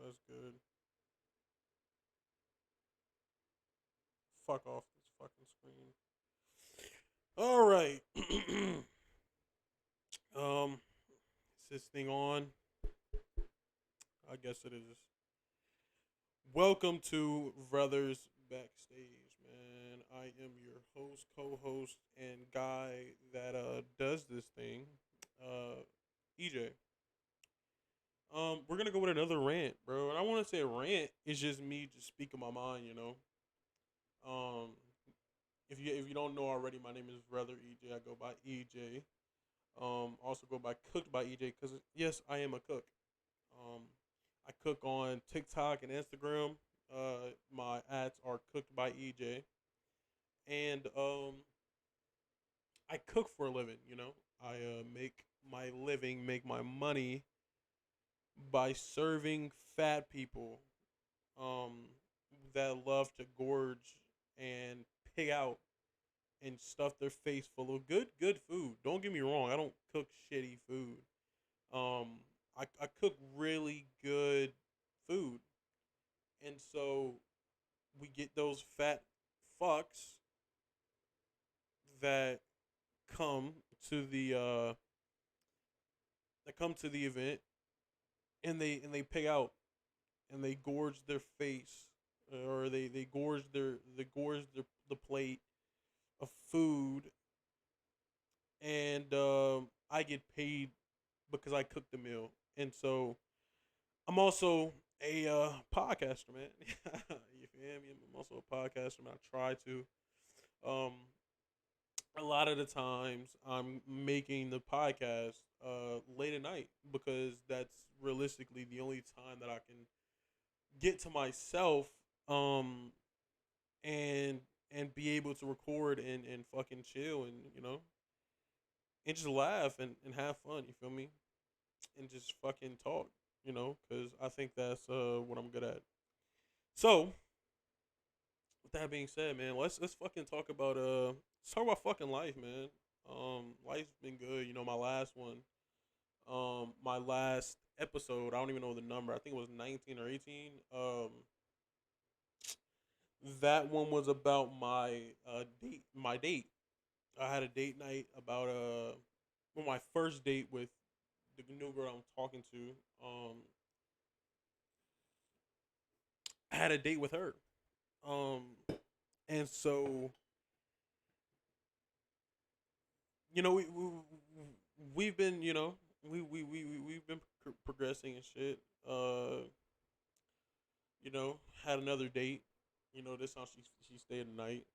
That's good. Fuck off this fucking screen. All right. Is this thing on? I guess it is. Welcome to Brothers Backstage, man. I am your host, co-host, and guy that does this thing, EJ. We're gonna go with another rant, bro. And I want to say a rant is just me just speaking my mind, you know. Um, if you don't know already, my name is Brother EJ. I go by EJ. Also go by Cooked by EJ because yes, I am a cook. Um, I cook on TikTok and Instagram. My ads are Cooked by EJ, and I cook for a living. You know, I make my living, make my money by serving fat people um, that love to gorge and pig out and stuff their face full of good food. Don't get me wrong, I don't cook shitty food. Um, I cook really good food, and so we get those fat fucks that come to the event, and they pig out and they gorge their face, or they gorge the plate of food, and I get paid because I cook the meal, and so I'm also a podcaster, man. You feel me? I'm also a podcaster, man. I try to. Um, a lot of the times I'm making the podcast late at night because that's realistically the only time that I can get to myself um and be able to record and fucking chill and and just laugh and have fun, you feel me? And just fucking talk, because I think that's what I'm good at. So, with that being said, man, let's fucking talk about let's talk about fucking life, man. Life's been good. You know, my last episode, I don't even know the number. I think it was 19 or 18. That one was about my date. I had a date night about well, my first date with the new girl I'm talking to. Um, I had a date with her. Um, and so we've been we've been progressing and shit. Had another date. This time she stayed the night.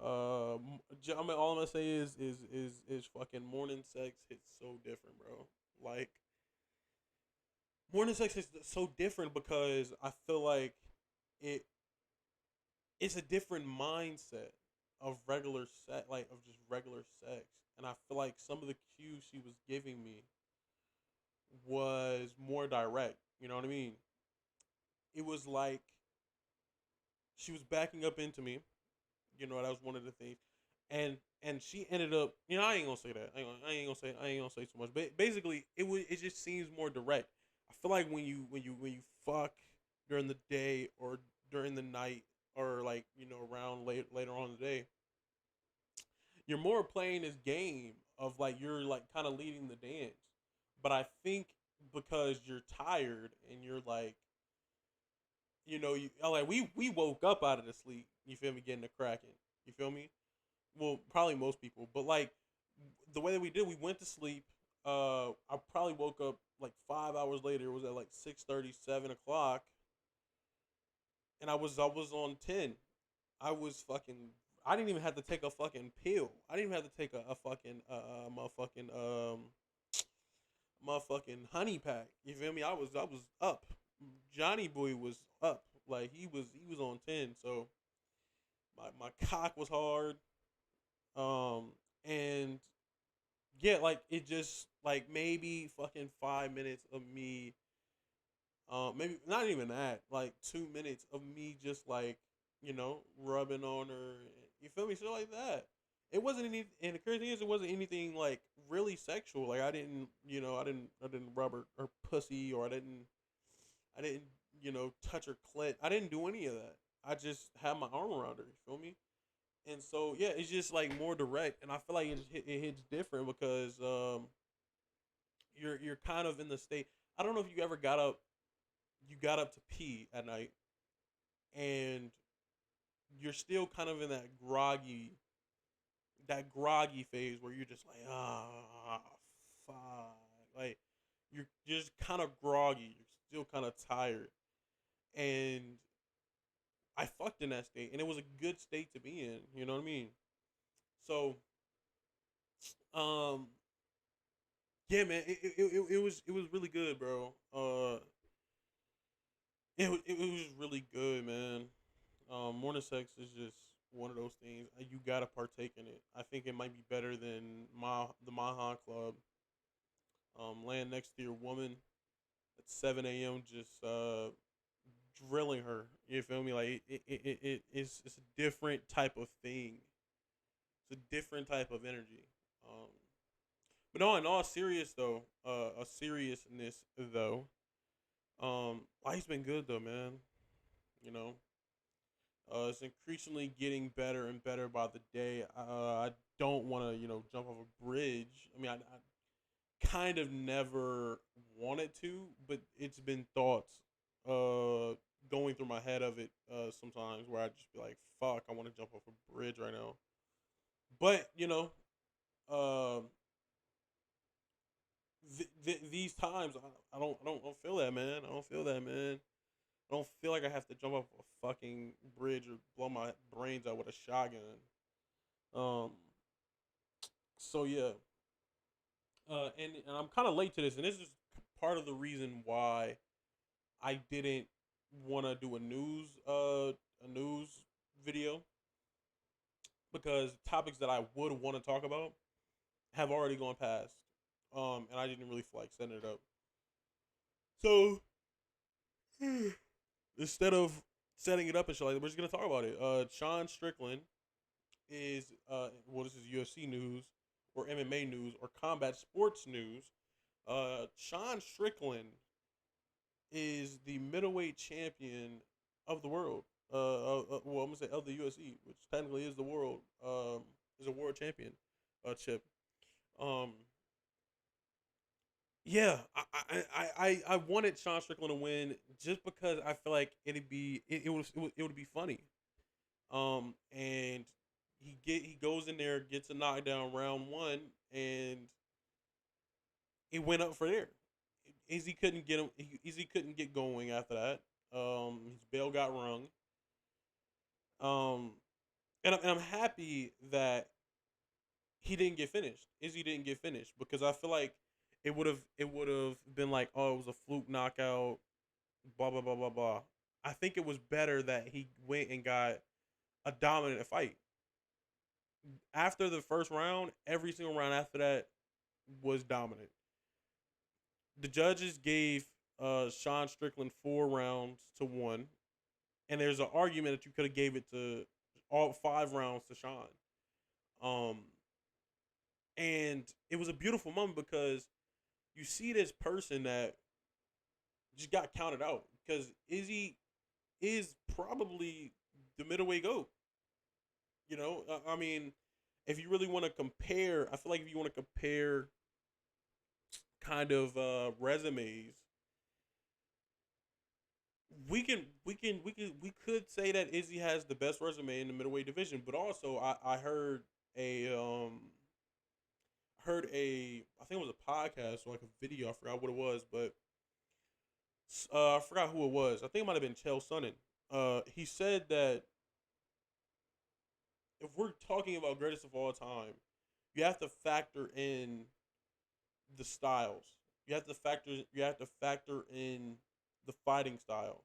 I mean, all I'm gonna say is fucking morning sex hits so different, bro. Like morning sex is so different because I feel like it it's a different mindset of regular sex, like of just regular sex, and I feel like some of the cues she was giving me was more direct. You know what I mean? It was like she was backing up into me. That was one of the things, and she ended up. I ain't gonna say that. I ain't gonna say too much. But basically, it just seems more direct. I feel like when you fuck during the day or during the night or like around later on in the day, you're more playing this game of like you're like kind of leading the dance. But I think because you're tired and you're like like we woke up out of the sleep. You feel me? Getting the cracking. You feel me? Well, probably most people, but like the way that we did, we went to sleep. I probably woke up like 5 hours later. It was at like 6:30, 7 o'clock, and I was on 10. I was fucking. I didn't even have to take a fucking pill. I didn't even have to take a fucking motherfucking honey pack. You feel me? I was up. Johnny Boy was up. Like he was on 10. So my cock was hard. And yeah, like it just like maybe fucking 5 minutes of me, maybe not even that, like 2 minutes of me just like rubbing on her. You feel me? So like that. It wasn't any, and the crazy thing is, it wasn't anything like really sexual. Like I didn't rub her pussy, or I didn't I didn't, touch her clit. I didn't do any of that. I just had my arm around her. You feel me? And so yeah, it's just like more direct, and I feel like it hits different because you're kind of in the state. I don't know if you ever got up to pee at night, and you're still kind of in that groggy phase where you're just like, fuck, like you're just kind of groggy, you're still kind of tired, and I fucked in that state, and it was a good state to be in. You know what I mean? So, um, yeah, man, it was really good, bro. It was really good, man. Morning sex is just one of those things. You gotta partake in it. I think it might be better than the Mahan Club. Laying next to your woman at 7 a.m. just drilling her. You feel me? Like it's a different type of thing. It's a different type of energy. Um, but no, in all serious though, a seriousness though. Life's been good though, man. You know, it's increasingly getting better and better by the day. I don't want to, jump off a bridge. I mean, I kind of never wanted to, but it's been thoughts going through my head of it sometimes where I just be like, "Fuck, I want to jump off a bridge right now." But uh, these times, I don't feel that, man. I don't feel that, man. I don't feel like I have to jump off a fucking bridge or blow my brains out with a shotgun. Um, so yeah, and I'm kind of late to this, and this is part of the reason why I didn't want to do a news video because topics that I would want to talk about have already gone past, and I didn't really feel like setting it up. So instead of setting it up and shit like that, we're just gonna talk about it. Sean Strickland is this is UFC news or MMA news or combat sports news. Sean Strickland is the middleweight champion of the world. Well, I'm gonna say of the UFC, which technically is the world. Is a world champion. Chip. Um, yeah, I wanted Sean Strickland to win just because I feel like it would be funny. And he goes in there, gets a knockdown round one, and it went up for there. Izzy couldn't get him. Izzy couldn't get going after that. His bell got rung. Um, and I'm happy that he didn't get finished. Izzy didn't get finished because I feel like it would have been like, oh, it was a fluke knockout, blah blah blah blah blah. I think it was better that he went and got a dominant fight. After the first round, every single round after that was dominant. The judges gave Sean Strickland 4 rounds to one, and there's an argument that you could have gave it to all 5 rounds to Sean. Um, and it was a beautiful moment because you see this person that just got counted out because Izzy is probably the middleweight goat. I mean, if you really want to compare, I feel like if you want to compare kind of resumes, we could say that Izzy has the best resume in the middleweight division, but also I a um heard a I think it was a podcast or like a video. I forgot what it was, but I forgot who it was. I think it might have been Chael Sonnen. He said that if we're talking about greatest of all time, you have to factor in the styles. You have to factor in the fighting style.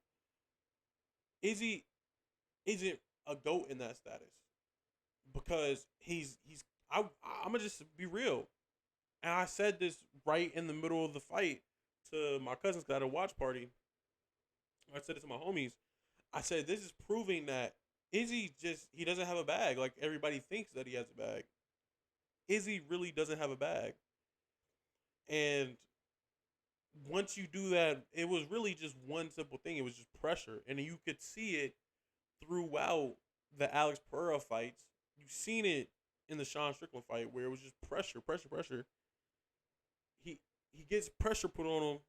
Izzy isn't a goat in that status because I'm gonna just be real. And I said this right in the middle of the fight to my cousins that had a watch party. I said it to my homies. I said this is proving that Izzy he doesn't have a bag. Like everybody thinks that he has a bag. Izzy really doesn't have a bag. And once you do that, it was really just one simple thing. It was just pressure, and you could see it throughout the Alex Pereira fights. You've seen it in the Sean Strickland fight where it was just pressure, pressure, pressure. He he gets pressure put on him,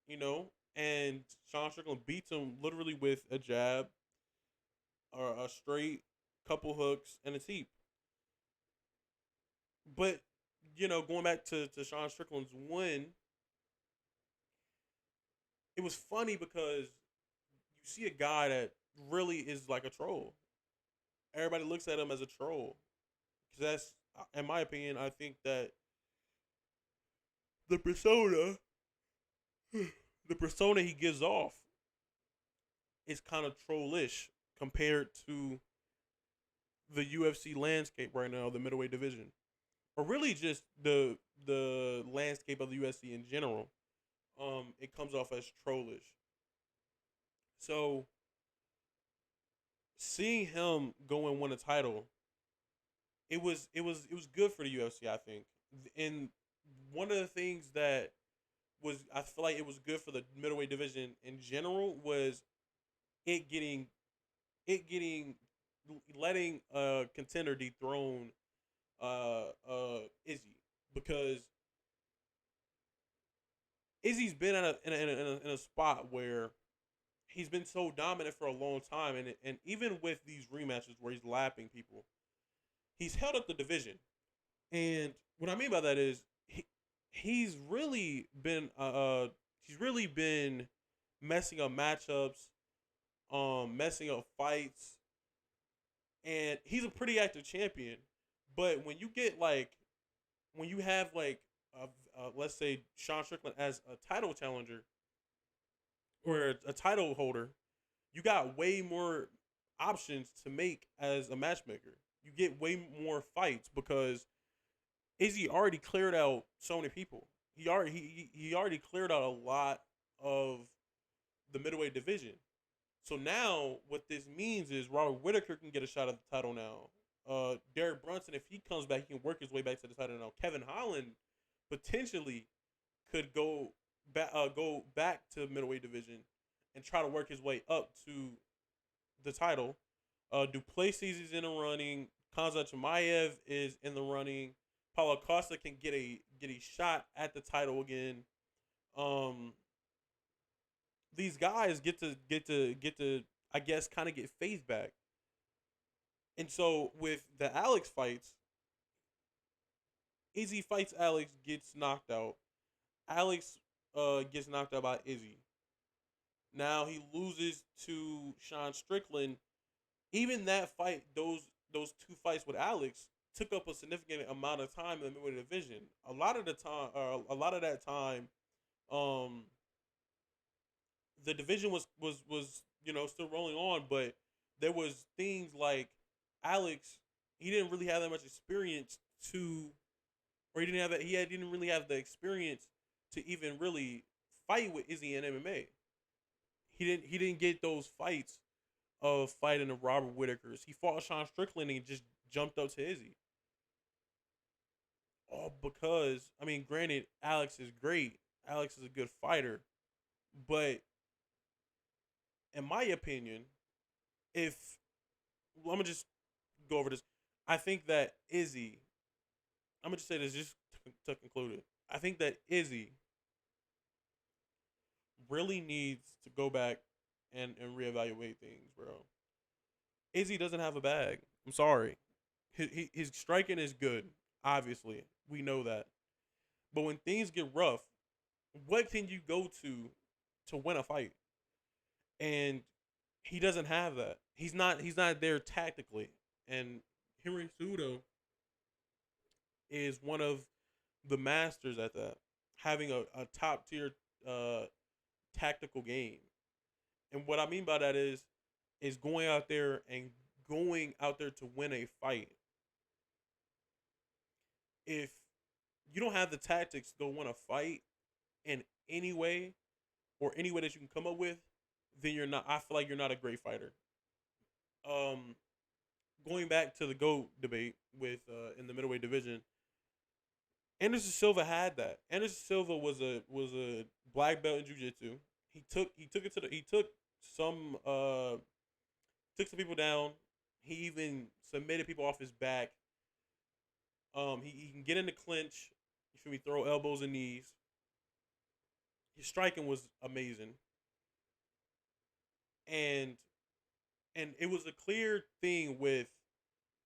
you know, and Sean Strickland beats him literally with a jab or a straight couple hooks and a teep. But going back to Sean Strickland's win, it was funny because you see a guy that really is like a troll. Everybody looks at him as a troll because that's, in my opinion, I think that the persona, the persona he gives off is kind of trollish compared to the UFC landscape right now, the middleweight division, or really just the landscape of the UFC in general. It comes off as trollish. So seeing him go and win a title, it was good for the UFC, I think. And one of the things that was, I feel like it was good for the middleweight division in general, was it getting it getting letting a contender dethrone Izzy, because Izzy's been in a spot where he's been so dominant for a long time, and even with these rematches where he's lapping people, he's held up the division. And what I mean by that is he's really been messing up matchups, messing up fights, and he's a pretty active champion. But when you have like let's say Sean Strickland as a title challenger or a title holder, you got way more options to make as a matchmaker. You get way more fights because Izzy already cleared out so many people. He already cleared out a lot of the middleweight division. So now what this means is Robert Whitaker can get a shot at the title now. Derek Brunson, if he comes back, he can work his way back to the title now. Kevin Holland potentially could go back to middleweight division and try to work his way up to the title. Duplessis is in the running. Khamzat Chimaev is in the running. Paulo Costa can get a shot at the title again. Um, these guys get to I guess kind of get faith back. And so with the Alex fights, Izzy fights Alex, gets knocked out. Alex gets knocked out by Izzy. Now he loses to Sean Strickland. Even that fight, those two fights with Alex took up a significant amount of time in the middleweight division. A lot of that time, um, the division was still rolling on, but there was things like Alex. He didn't really have that much experience to, or he didn't have that. Didn't really have the experience to even really fight with Izzy in MMA. He didn't get those fights of fighting the Robert Whitakers. He fought Sean Strickland and just jumped up to Izzy. All because, I mean, granted, Alex is great. Alex is a good fighter. But in my opinion, if I'm gonna just go over this, I think that Izzy, I'm gonna just say this just to conclude it. I think that Izzy really needs to go back and reevaluate things, bro. Izzy doesn't have a bag. I'm sorry. His striking is good. Obviously, we know that. But when things get rough, what can you go to win a fight? And he doesn't have that. He's not there tactically. And Henry Cejudo is one of the masters at that, having a top tier tactical game. And what I mean by that is going out there to win a fight. If you don't have the tactics to go win a fight in any way or any way that you can come up with, then you're not. I feel like you're not a great fighter. Um, Going back to the GOAT debate with in the middleweight division, Anderson Silva had that. Anderson Silva was a black belt in jiu-jitsu. He took it to the he some uh took some people down. He even submitted people off his back. He can get in the clinch. You feel me? Throw elbows and knees. His striking was amazing, and it was a clear thing with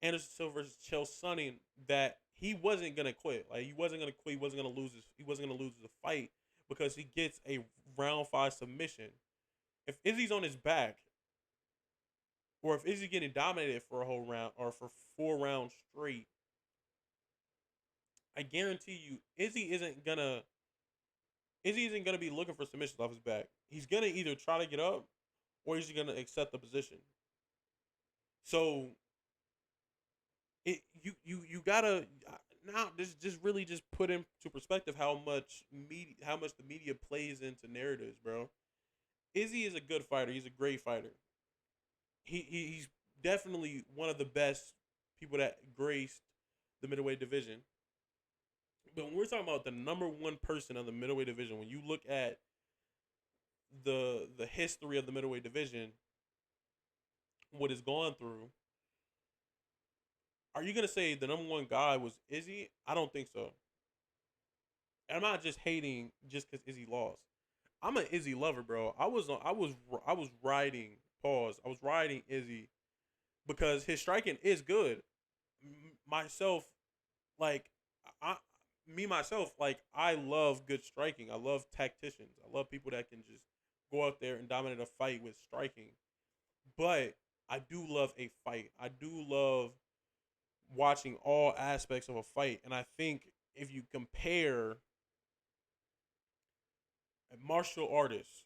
Anderson Silva versus Chael Sonnen that he wasn't gonna quit. Like he wasn't gonna quit. He wasn't gonna lose his. He wasn't gonna lose the fight because he gets a round 5 submission. If Izzy's on his back, or if Izzy getting dominated for a whole round or for 4 rounds straight, I guarantee you, Izzy isn't gonna be looking for submissions off his back. He's gonna either try to get up or he's gonna accept the position. So you gotta now just really just put into perspective how much the media plays into narratives, bro. Izzy is a good fighter. He's a great fighter. He's definitely one of the best people that graced the middleweight division. But when we're talking about the number one person of the middleweight division, when you look at the history of the middleweight division, what it's gone through, are you gonna say the number one guy was Izzy? I don't think so. And I'm not just hating just because Izzy lost. I'm an Izzy lover, bro. I was riding pause. I was riding Izzy because his striking is good. Myself, like I myself, like I love good striking. I love tacticians. I love people that can just go out there and dominate a fight with striking. But I do love a fight. I do love watching all aspects of a fight. And I think if you compare a martial artist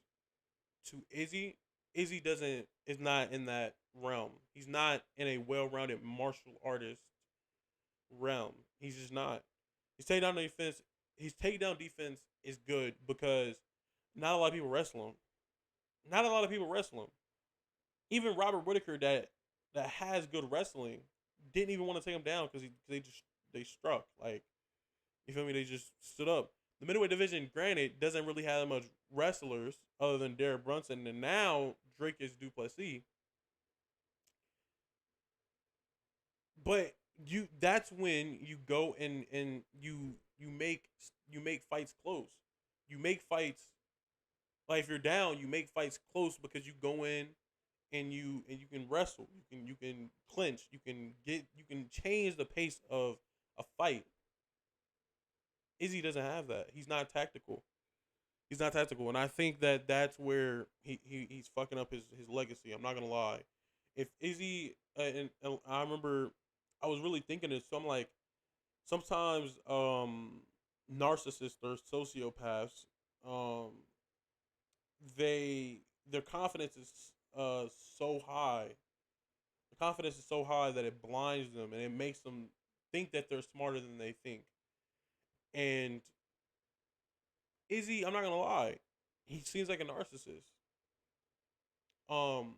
to Izzy, Izzy doesn't is not in that realm. He's not in a well-rounded martial artist realm. He's just not. His takedown defense, his takedown defense is good because not a lot of people wrestle him. Not a lot of people wrestle him. Even Robert Whitaker that has good wrestling didn't even want to take him down because they struck. Like, you feel me? They just stood up. The middleweight division, granted, doesn't really have that much wrestlers other than Derek Brunson, and now Drake is Duplessis. But that's when you go and you make fights close. You make fights like if you're down, you make fights close because you go in and you can wrestle, you can clinch, you can change the pace of a fight. Izzy doesn't have that. He's not tactical. He's not tactical, and I think that that's where he's fucking up his legacy. I'm not gonna lie. If Izzy and I remember, I was really thinking this. So I'm like, sometimes narcissists or sociopaths, um, their confidence is so high. The confidence is so high that it blinds them and it makes them think that they're smarter than they think. And Izzy, I'm not gonna lie, he seems like a narcissist. Um,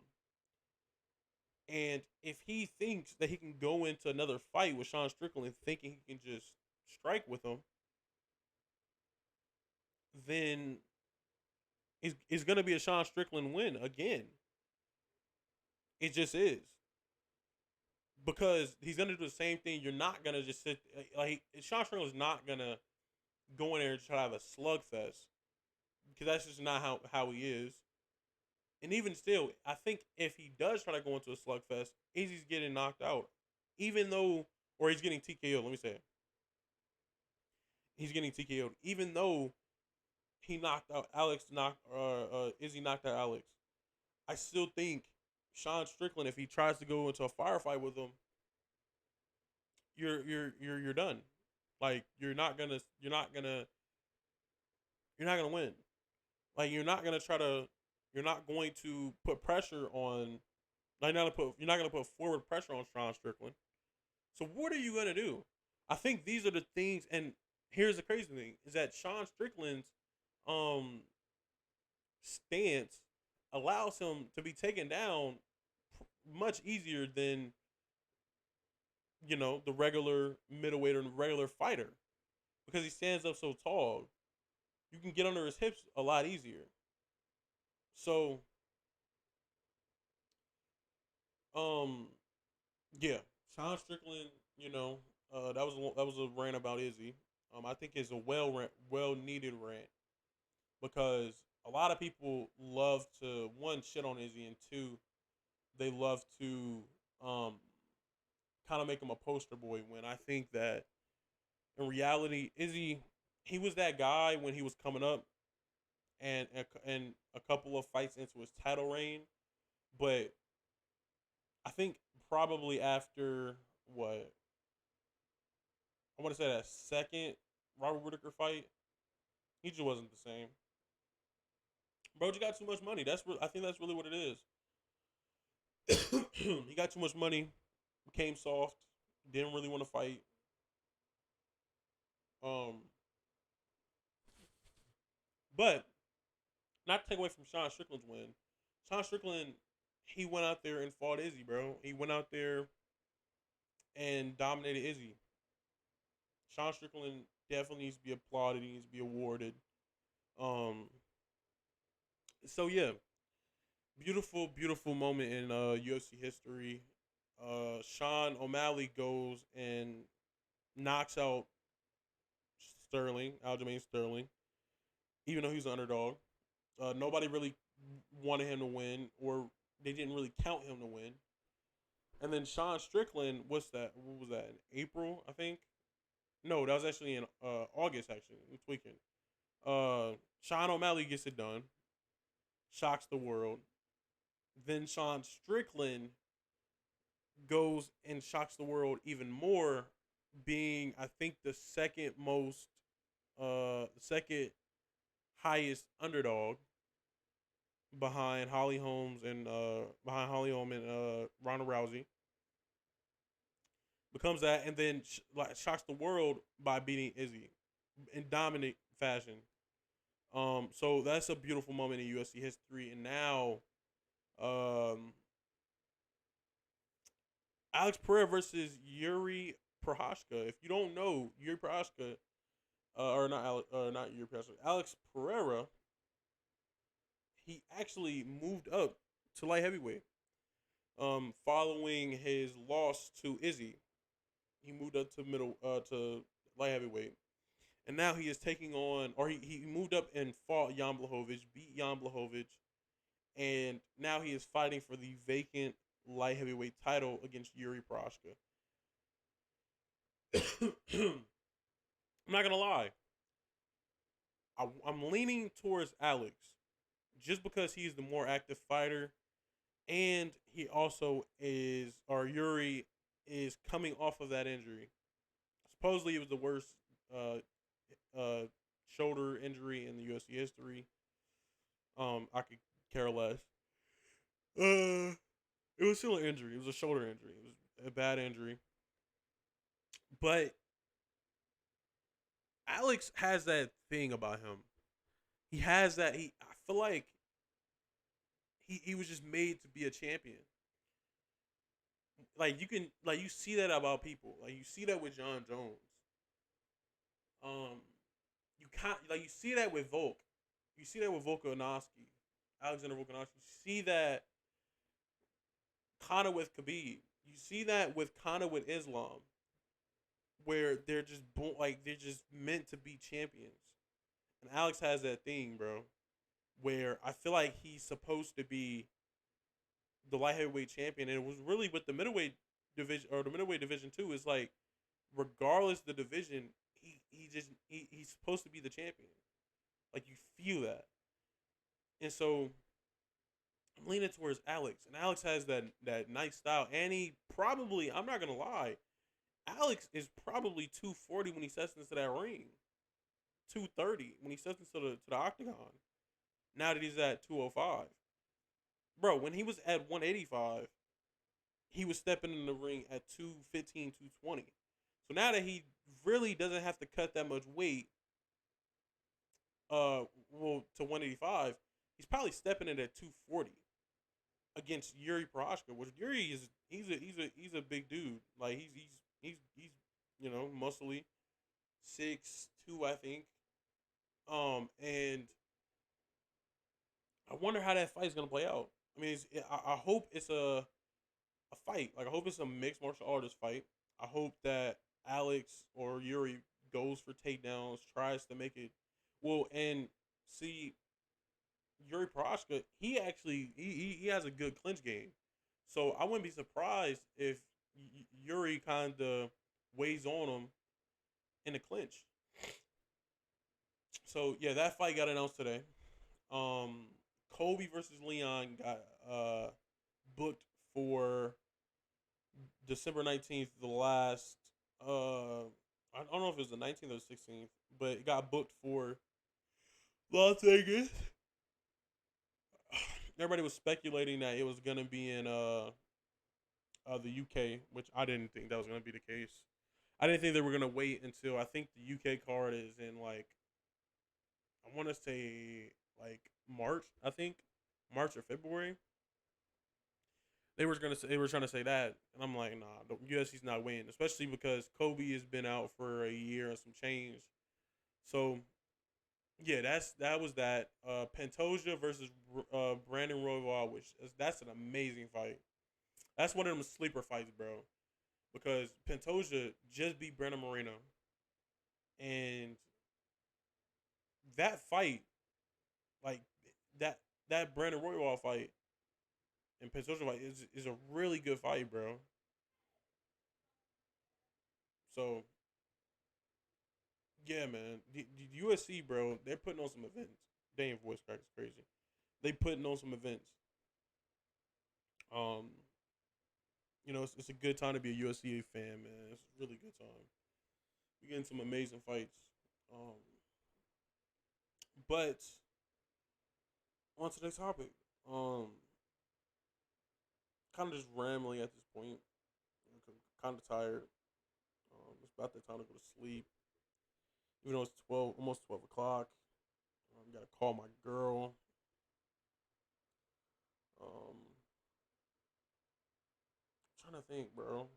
and if he thinks that he can go into another fight with Sean Strickland thinking he can just strike with him, then it's gonna be a Sean Strickland win again. It just is because he's gonna do the same thing. You're not gonna just sit like Sean Strickland's not gonna go in there and try to have a slugfest because that's just not how he is. And even still, I think if he does try to go into a slugfest, Izzy's getting knocked out, even though, or he's getting TKO'd. Let me say, he's getting TKO'd, even though he knocked out Izzy knocked out Alex. I still think Sean Strickland, if he tries to go into a firefight with him, you're done. Like you're not gonna win. Like you're not going to put pressure on. Like you're not gonna put forward pressure on Sean Strickland. So what are you gonna do? I think these are the things. And here's the crazy thing: is that Sean Strickland's um stance allows him to be taken down much easier than the regular middleweight or regular fighter because he stands up so tall. you can get under his hips a lot easier. So, um, yeah, Sean Strickland, that was a rant about Izzy. I think it's a well needed rant because a lot of people love to one shit on Izzy and two they love to um kind of make him a poster boy when I think that in reality Izzy he was that guy when he was coming up and a couple of fights into his title reign, but I think probably after what I want to say that second Robert Whitaker fight, he just wasn't the same. Bro, you got too much money. I think that's really what it is. He got too much money, became soft, didn't really want to fight. Um, but not to take away from Sean Strickland's win. Sean Strickland, he went out there and fought Izzy, bro. He went out there and dominated Izzy. Sean Strickland definitely needs to be applauded. He needs to be awarded. Um, so yeah, beautiful, beautiful moment in UFC history. Sean O'Malley goes and knocks out Aljamain Sterling, even though he's an underdog. Nobody really wanted him to win, or they didn't really count him to win. And then Sean Strickland, what's that? What was that? In April, I think. No, that was actually in August. Actually, I'm tweaking. Sean O'Malley gets it done, shocks the world. Then Sean Strickland goes and shocks the world even more, being I think the second highest underdog behind Holly Holmes and Ronda Rousey. Becomes that, and then shocks the world by beating Izzy in dominant fashion. So that's a beautiful moment in UFC history, and now, Alex Pereira versus Yuri Prochazka. If you don't know, Yuri Prochazka, not Yuri Prochazka, Alex Pereira, he actually moved up to light heavyweight. Following his loss to Izzy, he moved up to light heavyweight, and now he is taking on, or he moved up and fought Jan Blachowicz, beat Jan Blachowicz, and now he is fighting for the vacant light heavyweight title against Yuri Prochazka. I'm not gonna lie, I'm leaning towards Alex, just because he's the more active fighter, and he also is, or Yuri is coming off of that injury. Supposedly, it was the worst uh, shoulder injury in the UFC history. I could care less. It was still an injury. It was a shoulder injury. It was a bad injury. But Alex has that thing about him. He has that. I feel like he was just made to be a champion. You see that about people. Like you see that with John Jones. Um, you can't like you see that with Volk. You see that with Volkanovski, Alexander Volkanovski. You see that kind of with Khabib. You see that with kind of with Islam, where they're just meant to be champions. And Alex has that thing, bro, where I feel like he's supposed to be the light heavyweight champion, and it was really with the middleweight division or the middleweight division too. It's like regardless of the division, he's supposed to be the champion. Like you feel that, and so I'm leaning towards Alex, and Alex has that nice style, and he probably, I'm not gonna lie, Alex is probably 240 when he steps into that ring, 230 when he steps into the octagon. Now that he's at 205, bro, when he was at 185, he was stepping in the ring at 215, 220. So now that he really doesn't have to cut that much weight, to 185, he's probably stepping in at 240 against Yuri Prochazka, which Yuri is he's a big dude. Like he's muscly, 6'2", I think. And I wonder how that fight is gonna play out. I mean, I hope it's a fight. Like I hope it's a mixed martial artist fight. I hope that Alex or Yuri goes for takedowns, tries to make it. Well, and see, Yuri Prochka, he actually he has a good clinch game. So I wouldn't be surprised if Yuri kind of weighs on him in the clinch. So yeah, that fight got announced today. Um, Kobe versus Leon got booked for December 19th, the last. I don't know if it was the 19th or the 16th, but it got booked for Las Vegas. Everybody was speculating that it was gonna be in the UK, which I didn't think that was gonna be the case. I didn't think they were gonna wait until I think the UK card is in like I want to say like March. I think March or February. They were trying to say that, and I'm like, nah, the UFC's not waiting, especially because Kobe has been out for a year and some change. So yeah, that was that. Pantoja versus Brandon Royval, which that's an amazing fight. That's one of them sleeper fights, bro. Because Pantoja just beat Brandon Moreno, and that fight, like that that Brandon Royval fight and Pantoja fight is a really good fight, bro. So yeah, man, the USC, bro, they're putting on some events. Damn, voice crack is crazy. They putting on some events. Um, it's a good time to be a USC fan, man. It's a really good time. We getting some amazing fights. Um, but on to the next topic. Kind of just rambling at this point. Kind of tired. It's about the time to go to sleep. Even though it's 12, almost 12 o'clock. Gotta call my girl. Um, trying to think, bro.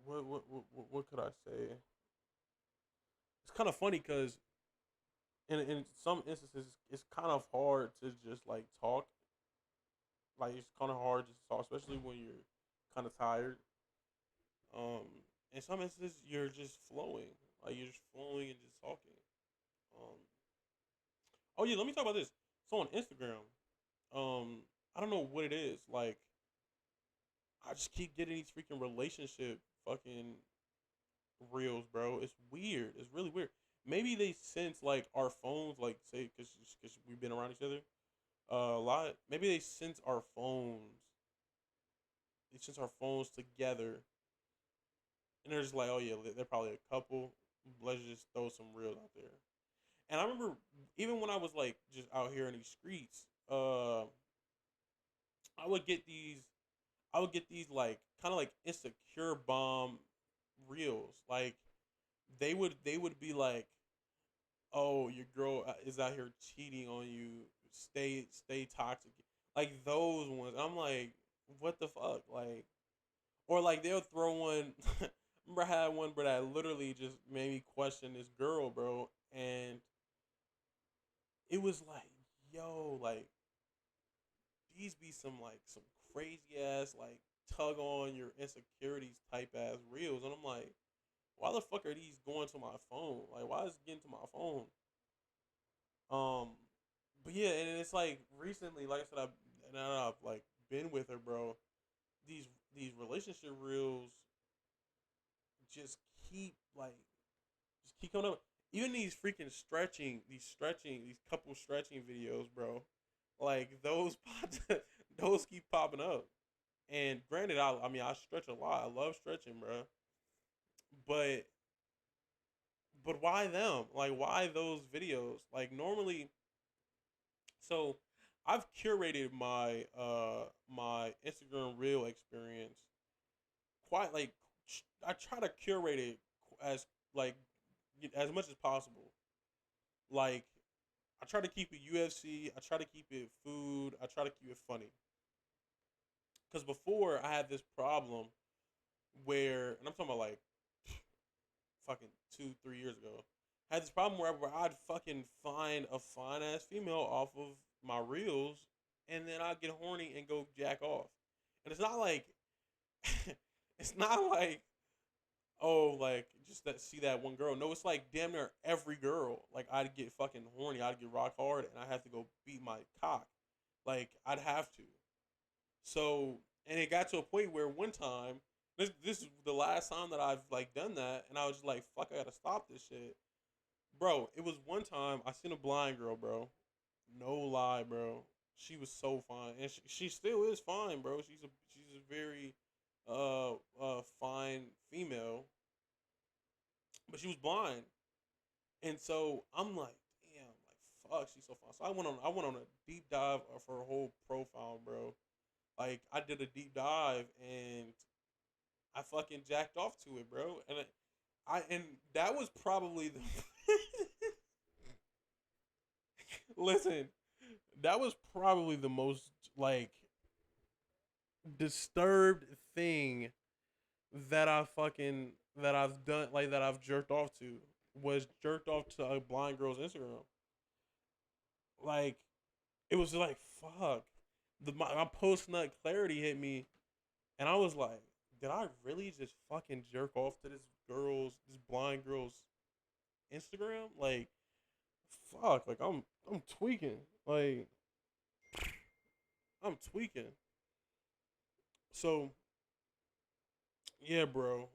What could I say? It's kind of funny because in some instances it's kind of hard to just like talk. Like it's kind of hard to talk, especially when you're kind of tired. Um, in some instances you're just flowing, like you're just flowing and just talking. Um, oh yeah, let me talk about this. So on Instagram, I don't know what it is. Like I just keep getting these freaking relationship fucking reels, bro. It's weird. It's really weird. Maybe they sense like our phones, like say, cause we've been around each other a lot. Maybe they sense our phones. They sense our phones together, and they're just like, oh yeah, they're probably a couple. Let's just throw some reels out there. And I remember even when I was like just out here in these streets, I would get these. I would get these like kind of like insecure bomb reels. Like they would be like, oh, your girl is out here cheating on you. Stay toxic. Like those ones. I'm like, what the fuck? Like, or like they'll throw one. Remember I had one, but that literally just made me question this girl, bro. And it was like, yo, like these be some crazy ass like tug on your insecurities type ass reels, and I'm like, why the fuck are these going to my phone? Like, why is it getting to my phone? Um, but yeah, and it's like recently, like I said, I've like been with her, bro. These these relationship reels just keep like just keep coming up. Even these couple stretching videos, bro. Like those those keep popping up. And granted, I mean I stretch a lot. I love stretching, bro. But why them? Like why those videos? Like normally, so I've curated my Instagram reel experience quite like I try to curate it as like as much as possible. Like I try to keep it UFC. I try to keep it food. I try to keep it funny. Because before I had this problem where, and I'm talking about like fucking 2, 3 years ago, had this problem where I'd fucking find a fine ass female off of my reels, and then I'd get horny and go jack off. And it's not like, it's not like, oh, like just that see that one girl. No, it's like damn near every girl. Like I'd get fucking horny, I'd get rock hard, and I have to go beat my cock. Like I'd have to. So, and it got to a point where one time, this is the last time that I've like done that, and I was just like, fuck, I gotta stop this shit, bro. It was one time I seen a blind girl, bro. No lie, bro. She was so fine, and she still is fine, bro. She's a very fine female, but she was blind, and so I'm like, damn, like fuck, she's so fine. So I went on a deep dive of her whole profile, bro. Like I did a deep dive and I fucking jacked off to it, bro. And that was probably the listen. That was probably the most like disturbed thing that I've done, like that I've jerked off to, was jerked off to a blind girl's Instagram. Like it was like fuck. My post nut clarity hit me, and I was like, did I really just fucking jerk off to this blind girl's Instagram? Like, fuck, like I'm tweaking. Like, I'm tweaking. So, yeah, bro.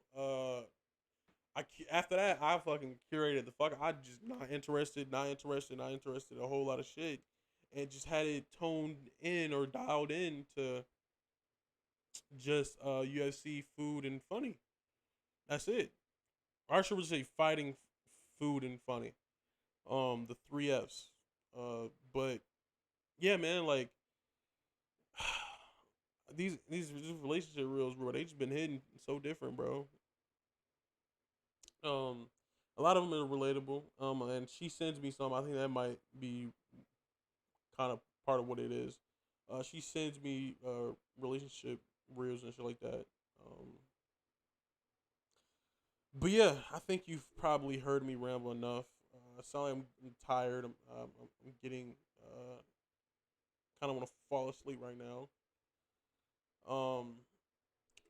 After that, I fucking curated the fuck. I just not interested, not interested, not interested. A whole lot of shit, and just had it toned in or dialed in to just UFC, food, and funny. That's it. Or I should say fighting, food, and funny. The three F's. But yeah, man, like these relationship reels, bro, they just been hitting so different, bro. Um, a lot of them are relatable. And she sends me some. I think that might be kind of part of what it is. She sends me relationship reels and shit like that. But yeah, I think you've probably heard me ramble enough. I sound like I'm tired. I'm getting kind of want to fall asleep right now. Um,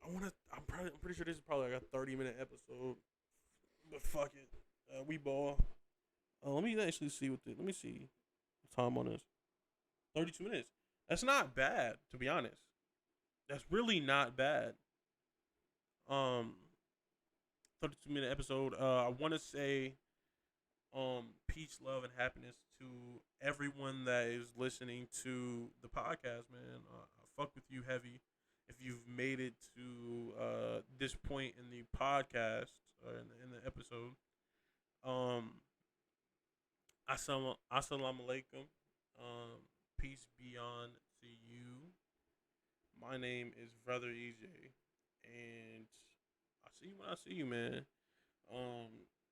I'm pretty sure this is probably like a 30-minute episode. But fuck it, we ball. Let me actually see let me see the time on this. 32 minutes. That's not bad, to be honest. That's really not bad. Um, 32-minute episode. I want to say peace, love, and happiness to everyone that is listening to the podcast, man. I fuck with you heavy. If you've made it to this point in the podcast in the episode, um, assalamu alaikum. Peace be on to you. My name is Brother EJ, and I see you when I see you, man.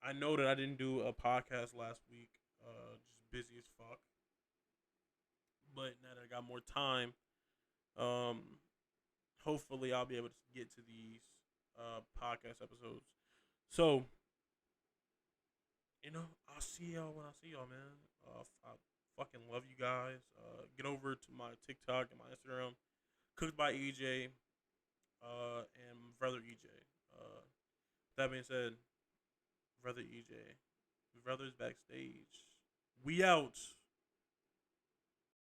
I know that I didn't do a podcast last week, just busy as fuck. But now that I got more time, um, hopefully I'll be able to get to these podcast episodes. So, I'll see y'all when I see y'all, man. I fucking love you guys. Get over to my TikTok and my Instagram, cooked by EJ, and brother EJ. That being said, brother EJ, brothers backstage. We out.